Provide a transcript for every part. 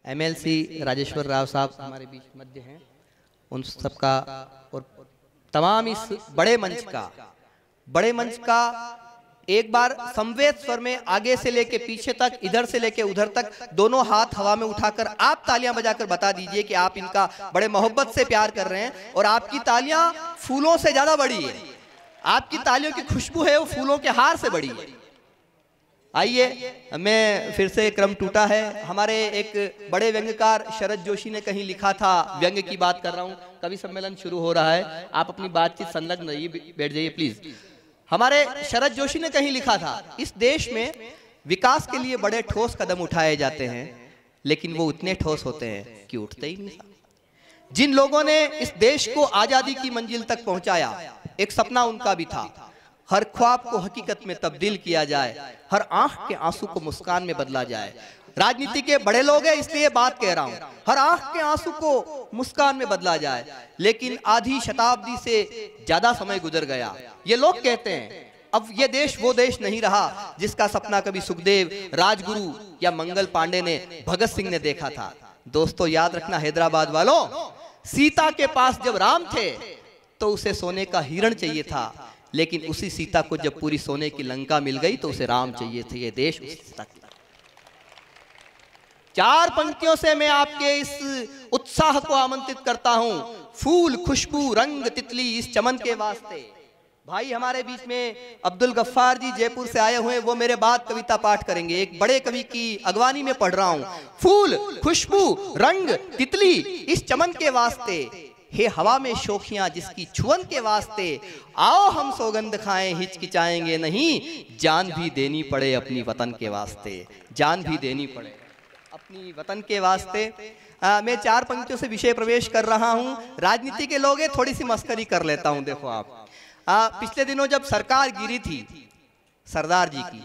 MLC Rajeshwar Rao साहब हमारे बीच मध्य हैं, उन सबका और तमाम इस बड़े मंच का एक बार समवेत स्वर में आगे से लेके पीछे तक, इधर से लेके उधर तक दोनों हाथ हवा में उठाकर आप तालियां बजाकर बता दीजिए कि आप इनका बड़े मोहब्बत से प्यार कर रहे हैं। और आपकी तालियां फूलों से ज्यादा बड़ी है, आपकी तालियों की खुशबू है वो फूलों के हार से बड़ी है। आइए, मैं फिर से क्रम टूटा है। हमारे एक बड़े व्यंग्यकार शरद जोशी ने कहीं लिखा था, व्यंग्य की बात कर रहा हूं, कवि सम्मेलन शुरू हो रहा है, आप अपनी बातचीत संलग्न रहिए, बैठ जाइए प्लीज। हमारे शरद जोशी ने कहीं लिखा था, इस देश में विकास के लिए बड़े ठोस कदम उठाए जाते हैं, लेकिन वो उतने ठोस होते हैं कि उठते ही नहीं। जिन लोगों ने इस देश को आजादी की मंजिल तक पहुंचाया, एक सपना उनका भी था, हर ख्वाब को हकीकत में तब्दील किया जाए, हर आंख के आंसू को मुस्कान में बदला जाए। राजनीति के बड़े लोग हैं इसलिए बात कह रहा हूं, हर आंख के आंसू को मुस्कान में बदला जाए। लेकिन आधी शताब्दी से ज्यादा समय गुजर गया, ये लोग कहते हैं अब ये देश वो देश नहीं रहा जिसका सपना कभी सुखदेव, राजगुरु या मंगल पांडे ने, भगत सिंह ने देखा था। दोस्तों याद रखना हैदराबाद वालों, सीता के पास जब राम थे तो उसे सोने का हिरण चाहिए था, लेकिन उसी सीता को जब पूरी सोने की लंका मिल गई तो उसे राम चाहिए थे। ये देश चार पंक्तियों से मैं आपके इस उत्साह को आमंत्रित करता हूं। फूल, खुशबू, रंग, तितली इस चमन के वास्ते। भाई हमारे बीच में अब्दुल गफ्फार जी जयपुर से आए हुए, वो मेरे बाद कविता पाठ करेंगे, एक बड़े कवि की अगवानी में पढ़ रहा हूं। फूल, खुशबू, रंग, तितली इस चमन के वास्ते, हे हवा में शोखियां जिसकी छुअन के वास्ते, आओ हम सौगंध खाएं हिचकिचाएंगे नहीं, जान भी देनी पड़े अपनी वतन के वास्ते, जान भी देनी पड़े अपनी वतन के वास्ते। मैं चार पंक्तियों से विषय प्रवेश कर रहा हूं। राजनीति के लोग हैं, थोड़ी सी मस्करी कर लेता हूं। देखो आप, पिछले दिनों जब सरकार गिरी थी सरदार जी की,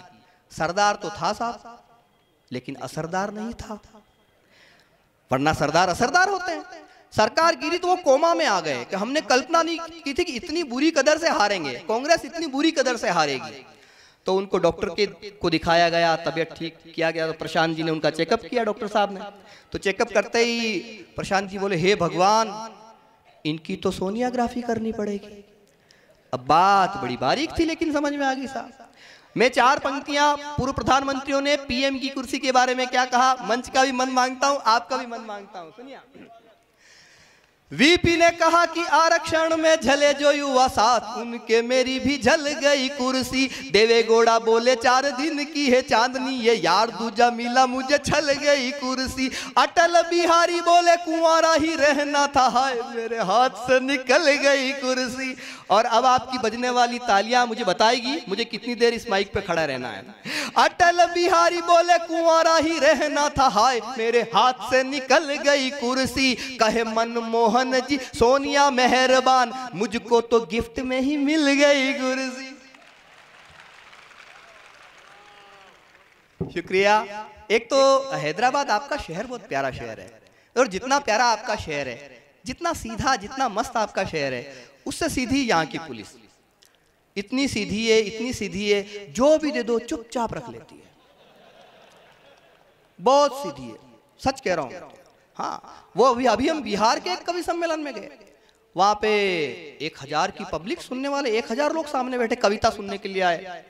सरदार तो था साहब लेकिन असरदार नहीं था, वरना सरदार असरदार होते हैं। सरकार गिरी तो वो कोमा में आ गए कि हमने कल्पना नहीं की थी कि इतनी बुरी कदर से हारेंगे, कांग्रेस इतनी बुरी कदर से हारेगी। तो उनको डॉक्टर को दिखाया गया, तबीयत ठीक किया गया, तो प्रशांत जी ने उनका चेकअप किया, डॉक्टर साहब ने। तो चेकअप करते ही प्रशांत जी बोले, हे भगवान इनकी तो सोनियोग्राफी करनी पड़ेगी। अब बात बड़ी बारीक थी लेकिन समझ में आ गई साहब। मैं चार पंक्तियां, पूर्व प्रधानमंत्रियों ने पीएम की कुर्सी के बारे में क्या कहा, मंच का भी मन मांगता हूं, आपका भी मन मांगता हूं, सुनिए। वीपी ने कहा कि आरक्षण में झले जो युवा साथ, उनके मेरी भी झल गई कुर्सी। देवेगौड़ा बोले 4 दिन की है चांदनी, ये यार दूजा मिला मुझे छल गई कुर्सी। अटल बिहारी बोले कुंवारा ही रहना था, हाय मेरे हाथ से निकल गई कुर्सी। और अब आपकी बजने वाली तालियां मुझे बताएगी मुझे कितनी देर इस माइक पे खड़ा रहना है। अटल बिहारी बोले कुंवारा ही रहना था, हाय मेरे हाथ से निकल गई कुर्सी। कहे मनमोहन जी सोनिया मेहरबान, मुझको तो गिफ्ट में ही मिल गई कुर्सी। शुक्रिया। एक तो हैदराबाद आपका शहर बहुत प्यारा शहर है, और जितना प्यारा आपका शहर है, जितना सीधा, जितना मस्त आपका शहर है, उससे सीधी यहाँ की पुलिस। इतनी सीधी है, इतनी सीधी है, जो भी दे दो चुपचाप रख लेती है, बहुत सीधी है, सच कह रहा हूं। हाँ, वो अभी हम बिहार के एक कवि सम्मेलन में गए, वहां पे 1000 की पब्लिक सुनने वाले, 1000 लोग सामने बैठे कविता सुनने के लिए आए,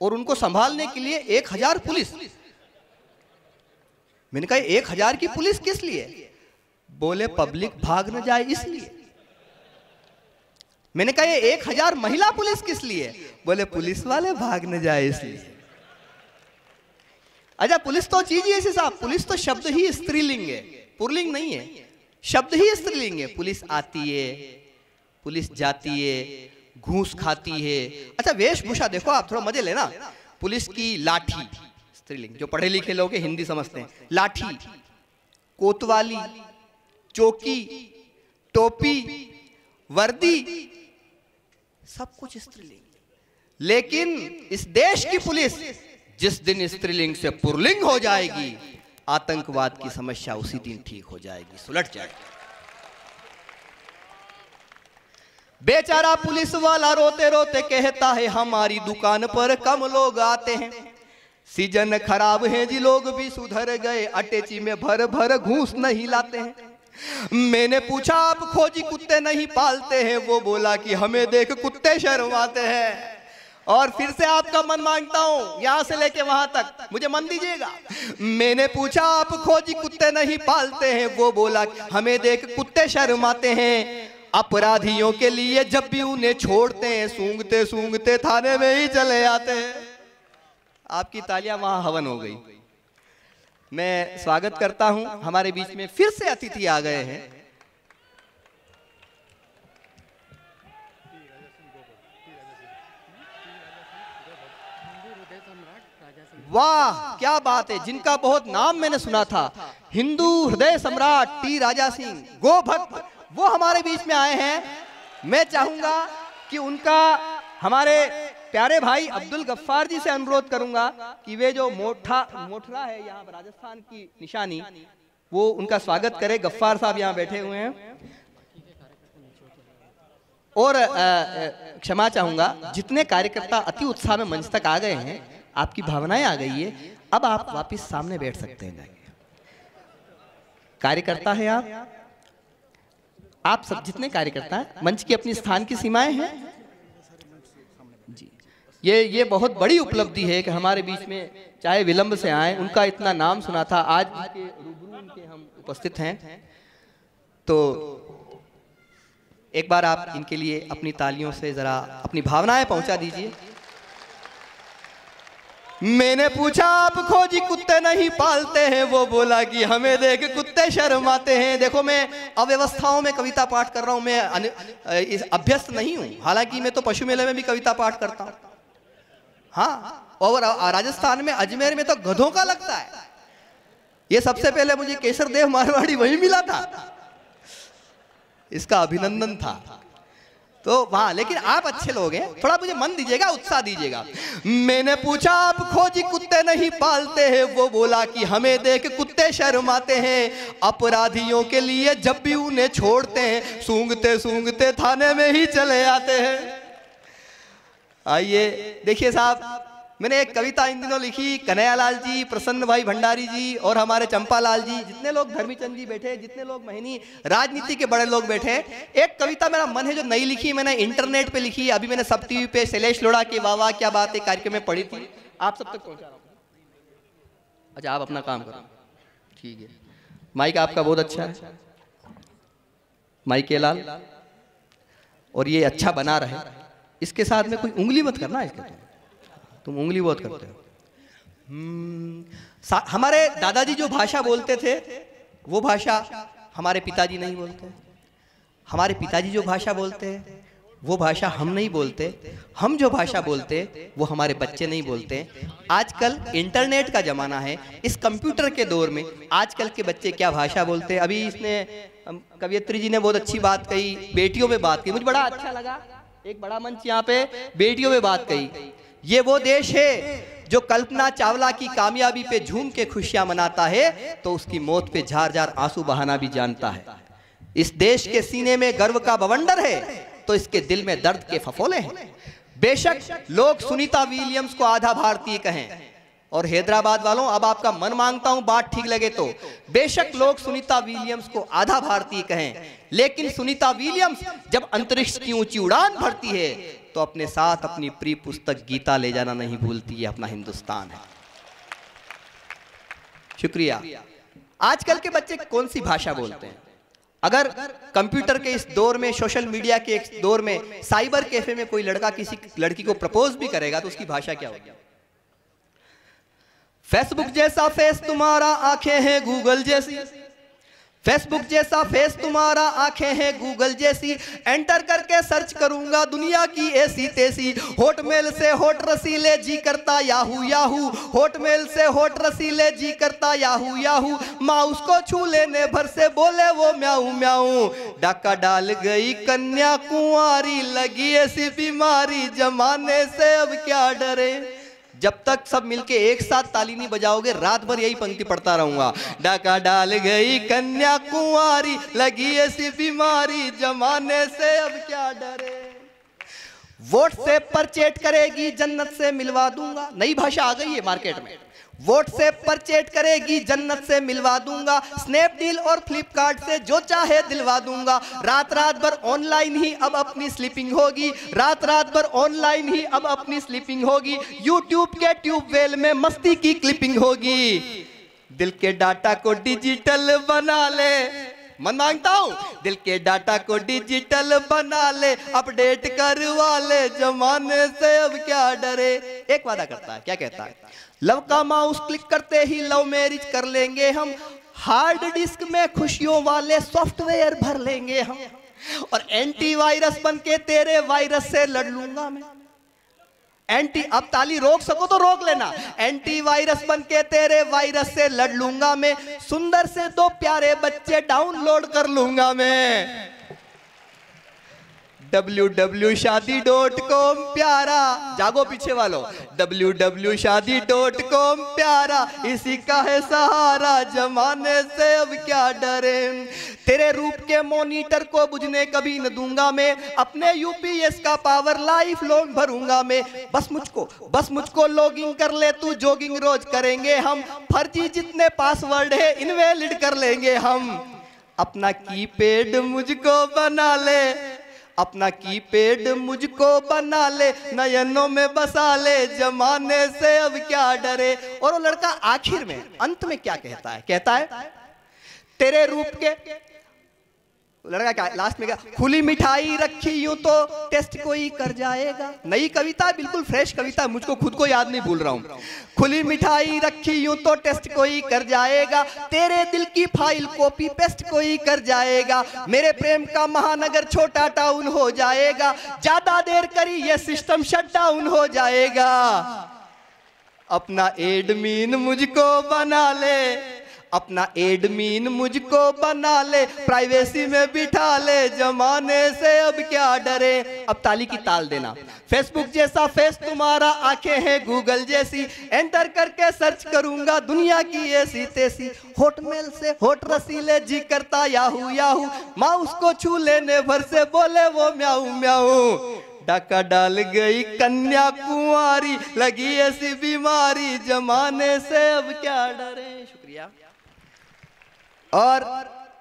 और उनको संभालने के लिए 1000 पुलिस। मैंने कहा 1000 की पुलिस किस लिए? बोले पब्लिक भाग न जाए इसलिए। मैंने कहा 1000 महिला पुलिस किस लिए? बोले पुलिस वाले भाग न जाए इसलिए। अच्छा, पुलिस तो चीज ही ऐसी साहब, पुलिस तो शब्द ही स्त्रीलिंग है, पुल्लिंग नहीं है, शब्द ही स्त्रीलिंग है। पुलिस आती है, पुलिस जाती है, घूस खाती है। अच्छा, वेशभूषा देखो आप, थोड़ा मजे लेना। पुलिस की लाठी स्त्रीलिंग, जो पढ़े लिखे लोग हिंदी समझते हैं, लाठी, कोतवाली, चौकी, टोपी, वर्दी, सब कुछ स्त्रीलिंग। लेकिन इस देश की पुलिस जिस दिन स्त्रीलिंग से पुल्लिंग हो जाएगी, आतंकवाद की समस्या उसी दिन ठीक हो जाएगी, सुलट जाएगी। बेचारा पुलिस वाला रोते रोते कहता है, हमारी दुकान पर कम लोग आते हैं, सीजन खराब है जी, लोग भी सुधर गए, अटैची में भर भर घूस नहीं लाते हैं। मैंने पूछा आप खोजी कुत्ते नहीं पालते हैं, वो बोला कि हमें देख कुत्ते शर्माते हैं। और फिर से आपका मन मांगता हूं, यहां से लेके वहां तक मुझे मन दीजिएगा। मैंने पूछा आप खोजी कुत्ते नहीं पालते हैं, वो बोला हमें देख कुत्ते शर्माते हैं। अपराधियों के लिए जब भी उन्हें छोड़ते हैं, सूंघते सूंघते थाने में ही चले आते हैं। आपकी तालियां वहां हवन हो गई। मैं स्वागत करता हूं, हमारे बीच में फिर से अतिथि आ गए हैं। वाह क्या बात है, जिनका बहुत नाम मैंने सुना था, हिंदू हृदय सम्राट टी राजा सिंह गो भक्त, वो हमारे बीच में आए हैं। मैं चाहूंगा कि उनका हमारे प्यारे भाई अब्दुल गफ्फार जी से अनुरोध करूंगा कि वे जो मोठरा है यहाँ राजस्थान की निशानी, वो उनका स्वागत करे। गफ्फार साहब यहाँ बैठे हुए हैं। और क्षमा चाहूंगा, जितने कार्यकर्ता अति उत्साह में मंच तक आ गए हैं, आपकी भावनाएं आ गई है, अब आप वापस सामने बैठ सकते हैं जाके। कार्यकर्ता है आप सब जितने कार्यकर्ता हैं, मंच की अपनी स्थान की सीमाएं हैं जी। ये बहुत बड़ी उपलब्धि है कि हमारे बीच में चाहे विलंब से आए, उनका इतना नाम सुना था, आज उनके रूबरू उनके हम उपस्थित हैं। तो एक बार आप इनके लिए अपनी तालियों से जरा अपनी भावनाएं पहुंचा दीजिए। मैंने पूछा आप खोजी कुत्ते नहीं पालते हैं, वो बोला कि हमें देख कुत्ते शर्माते हैं। देखो, मैं अव्यवस्थाओं में कविता पाठ कर रहा हूं, मैं अभ्यस्त नहीं हूं, हालांकि मैं तो पशु मेले में भी कविता पाठ करता हूं। हाँ, और राजस्थान में अजमेर में तो गधों का लगता है। ये सबसे पहले मुझे केसर देव मारवाड़ी वही मिला था, इसका अभिनंदन था। तो वहां, लेकिन आप अच्छे लोग हैं, थोड़ा मुझे मन दीजिएगा, उत्साह दीजिएगा। मैंने पूछा आप खोजी कुत्ते नहीं पालते हैं, वो बोला कि हमें देख कुत्ते शर्माते हैं। अपराधियों के लिए जब भी उन्हें छोड़ते हैं, सूंघते सूंघते थाने में ही चले आते हैं। आइए देखिए साहब, मैंने एक कविता इन दिनों लिखी, कन्हैयालाल जी, प्रसन्न भाई भंडारी जी और हमारे चंपालाल जी, जितने लोग धर्मीचंद जी बैठे, जितने लोग महीनी राजनीति के बड़े लोग बैठे, एक कविता मेरा मन है जो नई लिखी, मैंने इंटरनेट पे लिखी। अभी मैंने सब टीवी पे शैलेश लोढ़ा के वाह वाह क्या बात है कार्यक्रम में पढ़ी थी, आप सब तक पहुंचा रहा हूं। अच्छा, आप अपना काम करो, ठीक है। माइक आपका बहुत अच्छा है, माइक लाल, और ये अच्छा बना रहे। इसके साथ में कोई उंगली मत करना, इसके तुम उंगली बहुत करते हो। हमारे दादाजी जो भाषा बोलते थे, वो भाषा हमारे पिताजी नहीं बोलते। हमारे पिताजी जो भाषा बोलते हैं, वो भाषा हम नहीं बोलते। हम जो भाषा बोलते, वो हमारे बच्चे नहीं बोलते। आजकल इंटरनेट का जमाना है, इस कंप्यूटर के दौर में आजकल के बच्चे क्या भाषा बोलते हैं। अभी इसने कवियत्री जी ने बहुत अच्छी बात कही, बेटियों में बात की, मुझे बड़ा अच्छा लगा। एक बड़ा मंच यहाँ पे बेटियों में बात कही। ये वो देश है जो कल्पना चावला की कामयाबी पे झूम के खुशियां मनाता है, तो उसकी मौत पे झार झार आंसू बहाना भी जानता है। इस देश के सीने में गर्व का बवंडर है, तो इसके दिल में दर्द के फफोले हैं। बेशक लोग सुनीता विलियम्स को आधा भारतीय कहें, और हैदराबाद वालों, अब आपका मन मांगता हूं बात ठीक लगे तो, बेशक लोग सुनीता विलियम्स को आधा भारतीय कहें, लेकिन सुनीता विलियम्स जब अंतरिक्ष की ऊंची उड़ान भरती है, तो अपने साथ अपनी प्रिय पुस्तक गीता ले जाना नहीं भूलती। है अपना हिंदुस्तान है। शुक्रिया। आजकल के बच्चे कौन सी भाषा बोलते हैं? अगर कंप्यूटर के इस दौर में, सोशल मीडिया के इस दौर में, साइबर कैफे में कोई लड़का किसी लड़की को प्रपोज भी करेगा, तो उसकी भाषा क्या होगी? फेसबुक जैसा फेस तुम्हारा, आंखें हैं गूगल जैसी। फेसबुक जैसा फेस तुम्हारा, आंखें हैं गूगल जैसी। एंटर करके सर्च करूंगा दुनिया की ऐसी तैसी। होटमेल से होट रसीले जी करता याहू याहू। होटमेल से होट रसीले जी करता याहू याहू। माउस को छू लेने भर से बोले वो म्याऊ म्याऊ। डाका डाल गई कन्या कुंवारी, लगी ऐसी बीमारी, जमाने से अब क्या डरे। जब तक सब मिलके एक साथ ताली नहीं बजाओगे, रात भर यही पंक्ति पढ़ता रहूंगा। डाका डाल गई कन्या कुंवारी, लगी ऐसी बीमारी, जमाने से अब क्या डरे। वोट से पर चैट करेगी जन्नत से मिलवा दूंगा, नई भाषा आ गई है मार्केट में। वोट से पर चैट करेगी जन्नत से मिलवा दूंगा, स्नैपडील और फ्लिपकार्ट से जो चाहे दिलवा दूंगा। रात रात भर ऑनलाइन ही अब अपनी स्लीपिंग होगी, रात रात भर ऑनलाइन ही अब अपनी स्लीपिंग होगी। यूट्यूब के ट्यूबवेल में मस्ती की क्लिपिंग होगी। दिल के डाटा को डिजिटल बना ले, मन मांगता हूं, दिल के डाटा को डिजिटल बना ले, अपडेट करवा ले, जमाने से अब क्या डरे। एक वादा करता है, क्या कहता है? लव का माउस क्लिक करते ही लव मैरिज कर लेंगे हम, हार्ड डिस्क में खुशियों वाले सॉफ्टवेयर भर लेंगे हम, और एंटीवायरस बन के तेरे वायरस से लड़ लूंगा मैं। अब ताली रोक सको तो रोक लेना। एंटीवायरस बन के तेरे वायरस से लड़ लूंगा मैं, सुंदर से 2 प्यारे बच्चे डाउनलोड कर लूंगा मैं। www.shadi.com प्यारा, जागो पीछे वालों, www.shadi.com प्यारा, इसी का है सहारा, जमाने से अब क्या डरे। तेरे रूप के मॉनिटर को बुझने कभी न दूंगा मैं, अपने यूपीएस का पावर लाइफ लॉन्ग भरूंगा मैं। बस मुझको लॉगिंग कर ले तू, जॉगिंग रोज करेंगे हम, फर्जी जितने पासवर्ड है इनवैलिड कर लेंगे हम। अपना कीपैड मुझको बना ले, अपना कीपैड मुझको बना ले, नयनों में बसा ले, जमाने से अब क्या डरे। और वो लड़का आखिर में अंत में क्या कहता है? कहता है तेरे रूप के, लड़का क्या लास्ट में क्या, खुली मिठाई रखी यूं तो टेस्ट कोई कर जाएगा। नई कविता, बिल्कुल फ्रेश कविता, मुझको खुद को याद नहीं भूल रहा हूं। खुली मिठाई रखी यूं तो टेस्ट कोई कर जाएगा, तेरे दिल की फाइल कॉपी पेस्ट कोई कर जाएगा। मेरे प्रेम का महानगर छोटा टाउन हो जाएगा, ज्यादा देर करी ये सिस्टम शट डाउन हो जाएगा। अपना एडमिन मुझको बना ले, अपना एडमिन मुझको बना ले, प्राइवेसी में बिठा ले, जमाने से अब क्या डरे। अब ताली की ताल देना। फेसबुक जैसा फेस तुम्हारा, आंखें हैं गूगल जैसी, एंटर करके सर्च करूंगा दुनिया की ऐसी तैसी। हॉटमेल से होट रसीले जी करता याहू याहू, माउस को छू लेने भर से बोले वो म्याऊ म्याऊ। डाका डाल गई कन्याकुमारी, लगी ऐसी बीमारी, जमाने से अब क्या डरे। शुक्रिया। और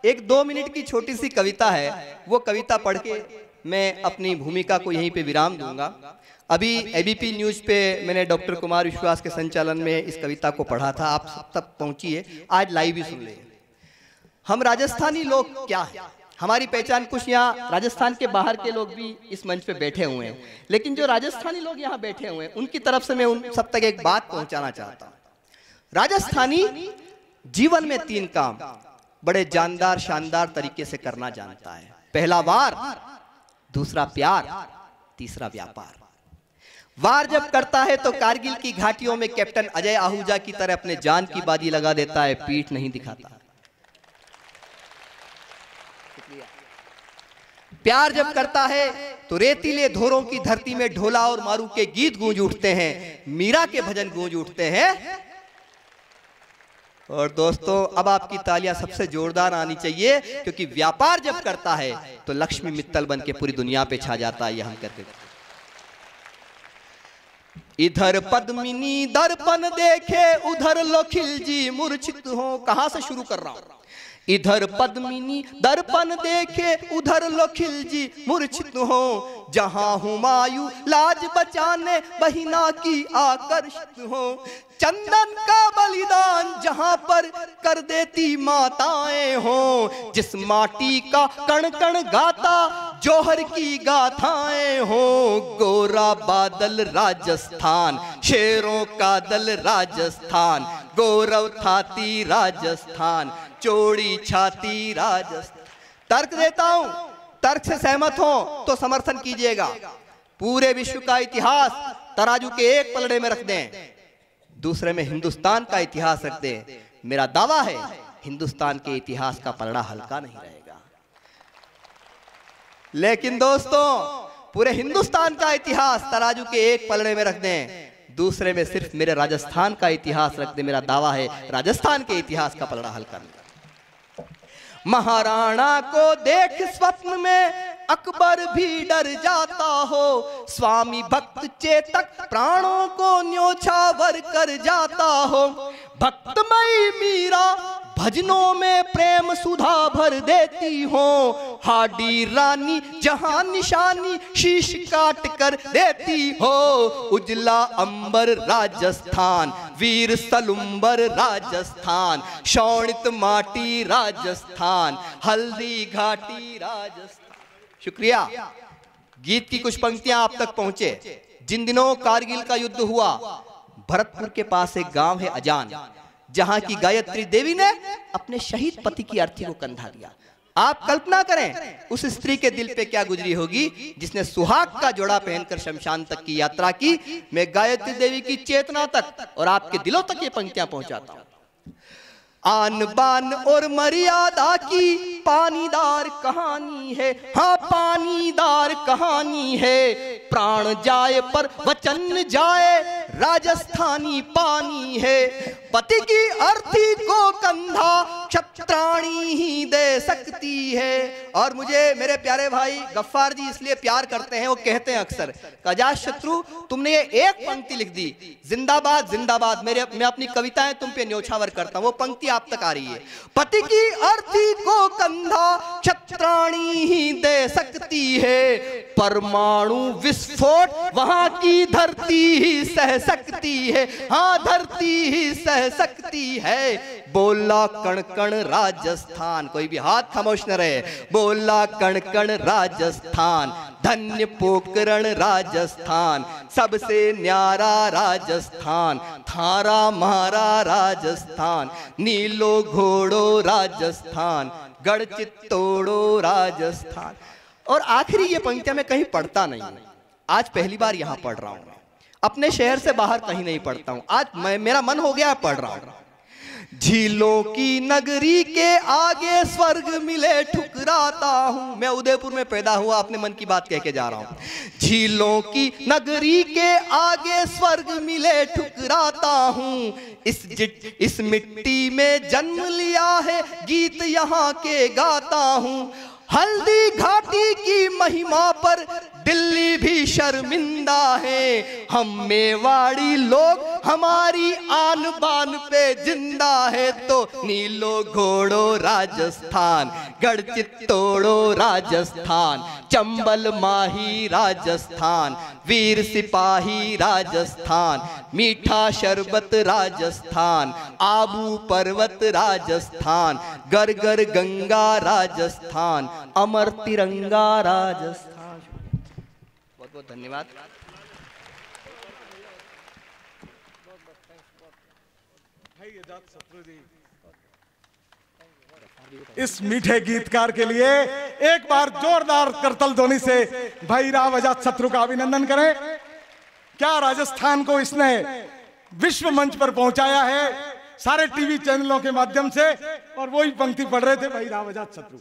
एक 2 मिनट की छोटी सी कविता है, वो कविता पढ़ के मैं अपनी भूमिका को यहीं पे विराम दूंगा। अभी एबीपी न्यूज पे मैंने डॉक्टर कुमार विश्वास के संचालन में इस कविता को पढ़ा था, आप सब तक पहुंची है, आज लाइव भी सुन ले। हम राजस्थानी लोग क्या है, हमारी पहचान कुछ, यहाँ राजस्थान के बाहर के लोग भी इस मंच पे बैठे हुए हैं, लेकिन जो राजस्थानी लोग यहाँ बैठे हुए हैं उनकी तरफ से मैं उन सब तक एक बात पहुंचाना चाहता हूँ। राजस्थानी जीवन में 3 काम बड़े जानदार शानदार तरीके से करना जानता है। पहला वार, दूसरा प्यार, तीसरा व्यापार। वार जब करता है तो कारगिल की घाटियों में कैप्टन अजय आहूजा की तरह अपने जान की बाजी लगा देता है, पीठ नहीं दिखाता। प्यार जब करता है तो रेतीले धोरों की धरती में ढोला और मारू के गीत गूंज उठते हैं, मीरा के भजन गूंज उठते हैं। और दोस्तों अब आपकी तालियां सबसे जोरदार आनी चाहिए, क्योंकि व्यापार जब करता है तो लक्ष्मी मित्तल बन के पूरी दुनिया पे छा जाता है। ये हम करके इधर पद्मिनी दर्पण देखे, उधर लोखिल जी मूर्छित हो। कहां से शुरू कर रहा हूं? इधर पद्मिनी दर्पण देखे, उधर लोखिल जी मूर्छित हो। जहां हुमायूं लाज बचाने बहिना की आकर्षित हो। चंदन का बलिदान जहां पर कर देती माताएं हो। जिस माटी का कण कण गाता जौहर की गाथाएं हो। गोरा बादल राजस्थान, शेरों का दल राजस्थान, गौरव थाती राजस्थान, चौड़ी छाती राजस्थान। तर्क देता हूं, तर्क से सहमत हो तो समर्थन कीजिएगा। पूरे विश्व का इतिहास तराजू के एक पलड़े में रख दें, दूसरे में हिंदुस्तान का इतिहास रख दें, मेरा दावा है हिंदुस्तान के इतिहास का पलड़ा हल्का नहीं रहेगा। लेकिन दोस्तों पूरे हिंदुस्तान का इतिहास तराजू के एक पलड़े में रख दें, दूसरे में सिर्फ मेरे राजस्थान का इतिहास रख दें, मेरा दावा है राजस्थान के इतिहास का पलड़ा हल्का नहीं। महाराणा को देख स्वप्न में अकबर भी डर जाता हो, स्वामी भक्त चेतक प्राणों को न्योछावर कर जाता हो। भक्तमयी मीरा भजनों में प्रेम सुधा भर देती हो, हाडी रानी जहां निशानी शीश काट कर देती हो। उजला अंबर राजस्थान, वीर सलुंबर राजस्थान, शोणित माटी राजस्थान, हल्दी घाटी राजस्थान। शुक्रिया। गीत की कुछ पंक्तियां आप तक पहुंचे। जिन दिनों कारगिल का युद्ध हुआ, भरतपुर के पास एक गांव है अजान, जहां की गायत्री देवी ने अपने शहीद पति की अर्थी को कंधा दिया। आप कल्पना करें उस स्त्री के दिल पे क्या गुजरी होगी जिसने सुहाग का जोड़ा पहनकर शमशान तक की यात्रा की। मैं गायत्री देवी की चेतना तक और आपके दिलों तक ये पंक्तियां पहुंचाता हूं। आन बान और मर्यादा की पानीदार कहानी है, हाँ पानीदार कहानी है। प्राण जाए पर वचन जाए, राजस्थानी पानी है। पति की अर्थी को कंधा क्षत्राणी ही दे सकती है। और मुझे मेरे प्यारे भाई गफ्फार जी इसलिए प्यार करते हैं, वो कहते हैं अक्सर, अजात शत्रु तुमने ये एक पंक्ति लिख दी, जिंदाबाद जिंदाबाद। मैं अपनी कविताएं तुम पे न्योछावर करता हूं, वो पंक्ति आप तक आ रही है। पति की अर्थी को कंधा क्षत्राणी ही दे सकती है, परमाणु विस्फोट वहां की धरती ही सह सकती है, हाँ धरती ही सह सकती है। बोला कण कण राजस्थान, कोई भी हाथ खामोश न रहे। बोला कण कण राजस्थान, धन्य पोकरण राजस्थान, सबसे न्यारा राजस्थान, थारा मारा राजस्थान, नीलो घोड़ो राजस्थान, गढ़ चित्तौड़ो राजस्थान। और आखिरी ये पंक्तियां मैं कहीं पढ़ता नहीं हूं, आज पहली बार यहां पढ़ रहा हूं। अपने शहर से बाहर कहीं नहीं पढ़ता हूं, आज मेरा मन हो गया पढ़ रहा हूं। झीलों की नगरी के आगे स्वर्ग मिले ठुकराता हूं। मैं उदयपुर में पैदा हुआ, अपने मन की बात कह के जा रहा हूं। झीलों की नगरी के आगे स्वर्ग मिले ठुकराता हूं। इस मिट्टी में जन्म लिया है, गीत यहाँ के गाता हूं। हल्दी घाटी की महिमा पर दिल्ली भी शर्मिंदा है। हम मेवाड़ी लोग हमारी आन बान पे जिंदा है। तो नीलो घोड़ो राजस्थान, गढ़ चित्तौड़ो राजस्थान, चंबल माही राजस्थान, वीर सिपाही राजस्थान, मीठा शरबत राजस्थान, आबू पर्वत राजस्थान, गरगर गंगा राजस्थान, अमर तिरंगा राजस्थान। बहुत बहुत धन्यवाद। इस मीठे गीतकार के लिए एक बार जोरदार करतल ध्वनि से भाई राव अजात शत्रु का अभिनंदन करें। क्या राजस्थान को इसने विश्व मंच पर पहुंचाया है, सारे टीवी चैनलों के माध्यम से। और वही पंक्ति पढ़ रहे थे भाई राव अजात शत्रु।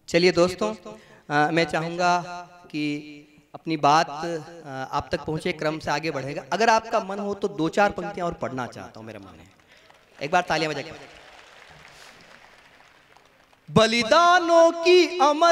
चलिए दोस्तों, मैं चाहूंगा कि अपनी बात आप तक पहुंचे, क्रम से आगे बढ़ेगा। अगर आपका मन हो तो दो चार पंक्तियां और पढ़ना चाहता हूं, मेरा मन है। एक बार तालियां बजा के। बलिदानों की अमर